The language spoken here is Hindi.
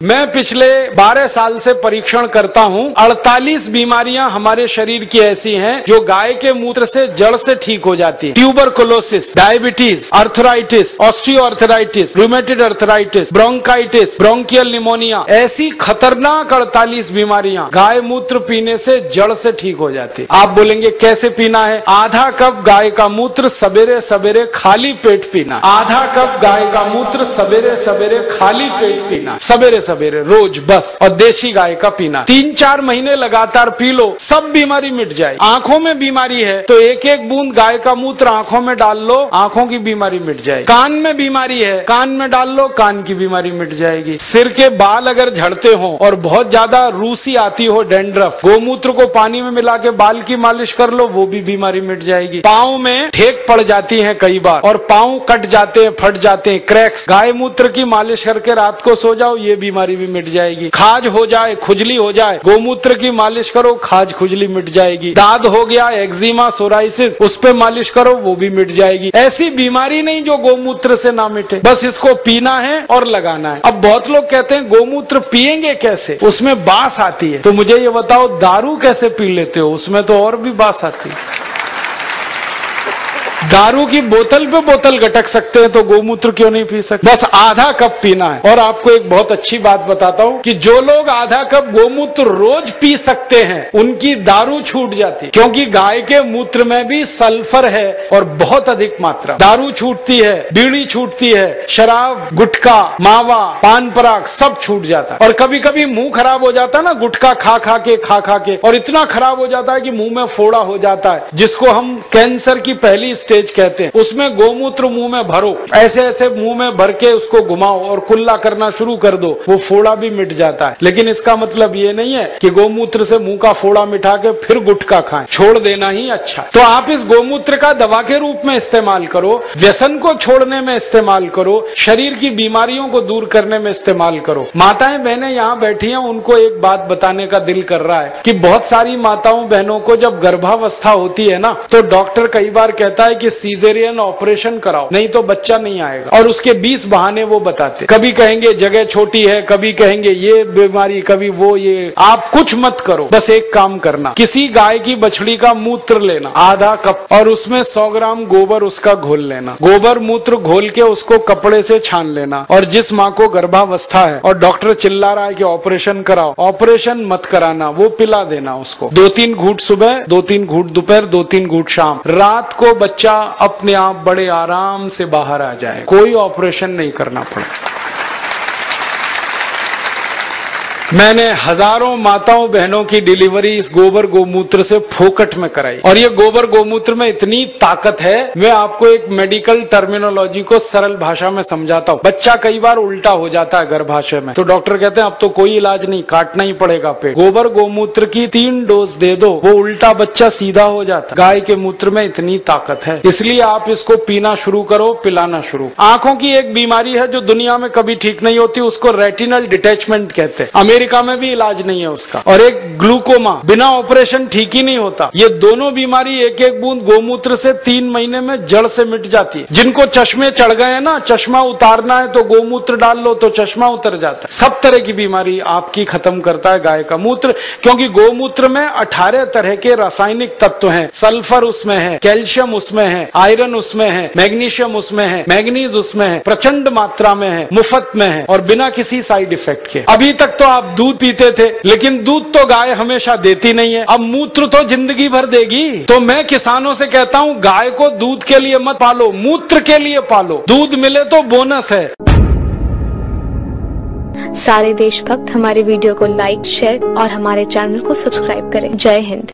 मैं पिछले 12 साल से परीक्षण करता हूँ। 48 बीमारियां हमारे शरीर की ऐसी हैं जो गाय के मूत्र से जड़ से ठीक हो जाती है। Tuberculosis, diabetes, arthritis, osteoarthritis, rheumatoid arthritis, bronchitis, bronchial pneumonia, ऐसी खतरनाक 48 बीमारियां गाय मूत्र पीने से जड़ से ठीक हो जाती है। आप बोलेंगे कैसे पीना है? आधा कप गाय का मूत्र सवेरे सवेरे खाली पेट पीना। आधा कप गाय का मूत्र सवेरे सवेरे खाली पेट पीना, सवेरे सवेरे रोज बस। और देशी गाय का पीना 3-4 महीने लगातार पी लो, सब बीमारी मिट जाए। आंखों में बीमारी है तो एक एक बूंद गाय का मूत्र आंखों में डाल लो, आंखों की बीमारी मिट जाए। कान में बीमारी है, कान में डाल लो, कान की बीमारी मिट जाएगी। सिर के बाल अगर झड़ते हो और बहुत ज्यादा रूसी आती हो, डैंड्रफ, गोमूत्र को पानी में मिला के बाल की मालिश कर लो, वो भी बीमारी मिट जाएगी। पाँव में ठेक पड़ जाती है कई बार और पाँव कट जाते हैं, फट जाते हैं, क्रैक्स, गाय मूत्र की मालिश करके रात को सो जाओ, ये बीमारी भी मिट जाएगी। खाज हो जाए, खुजली हो जाए, गोमूत्र की मालिश करो, खाज खुजली मिट जाएगी। दाद हो गया, एक्जिमा, सोराइसिस, उस पे मालिश करो, वो भी मिट जाएगी। ऐसी बीमारी नहीं जो गोमूत्र से ना मिटे। बस इसको पीना है और लगाना है। अब बहुत लोग कहते हैं गोमूत्र पिएंगे कैसे, उसमें बास आती है। तो मुझे ये बताओ, दारू कैसे पी लेते हो? उसमें तो और भी बास आती है। दारू की बोतल पे बोतल गटक सकते हैं तो गोमूत्र क्यों नहीं पी सकते? बस आधा कप पीना है। और आपको एक बहुत अच्छी बात बताता हूँ कि जो लोग आधा कप गोमूत्र रोज पी सकते हैं उनकी दारू छूट जाती है, क्योंकि गाय के मूत्र में भी सल्फर है और बहुत अधिक मात्रा। दारू छूटती है, बीड़ी छूटती है, शराब, गुटखा, मावा, पान पराग सब छूट जाता है। और कभी कभी मुंह खराब हो जाता है ना, गुटखा खा खा के, और इतना खराब हो जाता है कि मुंह में फोड़ा हो जाता है, जिसको हम कैंसर की पहली स्टेज कहते हैं। उसमें गोमूत्र मुंह में भरो, ऐसे ऐसे मुंह में भर के उसको घुमाओ और कुल्ला करना शुरू कर दो, वो फोड़ा भी मिट जाता है। लेकिन इसका मतलब ये नहीं है कि गोमूत्र से मुंह का फोड़ा मिटा के फिर गुटखा खाएं, छोड़ देना ही अच्छा। तो आप इस गोमूत्र का दवा के रूप में इस्तेमाल करो, व्यसन को छोड़ने में इस्तेमाल करो, शरीर की बीमारियों को दूर करने में इस्तेमाल करो। माताएं बहनें यहाँ बैठी हैं, उनको एक बात बताने का दिल कर रहा है कि बहुत सारी माताओं बहनों को जब गर्भावस्था होती है ना, तो डॉक्टर कई बार कहता है कि सीजेरियन ऑपरेशन कराओ, नहीं तो बच्चा नहीं आएगा। और उसके 20 बहाने वो बताते, कभी कहेंगे जगह छोटी है, कभी कहेंगे ये बीमारी, कभी वो ये। आप कुछ मत करो, बस एक काम करना, किसी गाय की बछड़ी का मूत्र लेना आधा कप और उसमें 100 ग्राम गोबर उसका घोल लेना। गोबर मूत्र घोल के उसको कपड़े से छान लेना। और जिस माँ को गर्भावस्था है और डॉक्टर चिल्ला रहा है कि ऑपरेशन कराओ, ऑपरेशन मत कराना, वो पिला देना उसको। 2-3 घूंट सुबह, 2-3 घूंट दोपहर, 2-3 घूंट शाम। रात को बच्चा अपने आप बड़े आराम से बाहर आ जाए, कोई ऑपरेशन नहीं करना पड़े। मैंने हजारों माताओं बहनों की डिलीवरी इस गोबर गोमूत्र से फोकट में कराई। और ये गोबर गोमूत्र में इतनी ताकत है, मैं आपको एक मेडिकल टर्मिनोलॉजी को सरल भाषा में समझाता हूँ। बच्चा कई बार उल्टा हो जाता है गर्भाशय में, तो डॉक्टर कहते हैं अब तो कोई इलाज नहीं, काटना ही पड़ेगा पेट। गोबर गोमूत्र की 3 डोज दे दो, वो उल्टा बच्चा सीधा हो जाता। गाय के मूत्र में इतनी ताकत है, इसलिए आप इसको पीना शुरू करो, पिलाना शुरू। आंखों की एक बीमारी है जो दुनिया में कभी ठीक नहीं होती, उसको रेटिनल डिटैचमेंट कहते हैं। अमेरिका में भी इलाज नहीं है उसका। और एक ग्लूकोमा, बिना ऑपरेशन ठीक ही नहीं होता। ये दोनों बीमारी एक एक बूंद गोमूत्र से 3 महीने में जड़ से मिट जाती है। जिनको चश्मे चढ़ गए हैं ना, चश्मा उतारना है तो गोमूत्र डाल लो तो चश्मा उतर जाता है। सब तरह की बीमारी आपकी खत्म करता है गाय का मूत्र, क्योंकि गोमूत्र में 18 तरह के रासायनिक तत्व हैं। सल्फर उसमें है, कैल्शियम उसमें है, आयरन उसमें है, मैग्नीशियम उसमें है, मैग्नीज उसमें है, प्रचंड मात्रा में है, मुफ्त में है और बिना किसी साइड इफेक्ट के। अभी तक तो आप दूध पीते थे, लेकिन दूध तो गाय हमेशा देती नहीं है, अब मूत्र तो जिंदगी भर देगी। तो मैं किसानों से कहता हूँ, गाय को दूध के लिए मत पालो, मूत्र के लिए पालो। दूध मिले तो बोनस है। सारे देशभक्त हमारे वीडियो को लाइक, शेयर और हमारे चैनल को सब्सक्राइब करें। जय हिंद।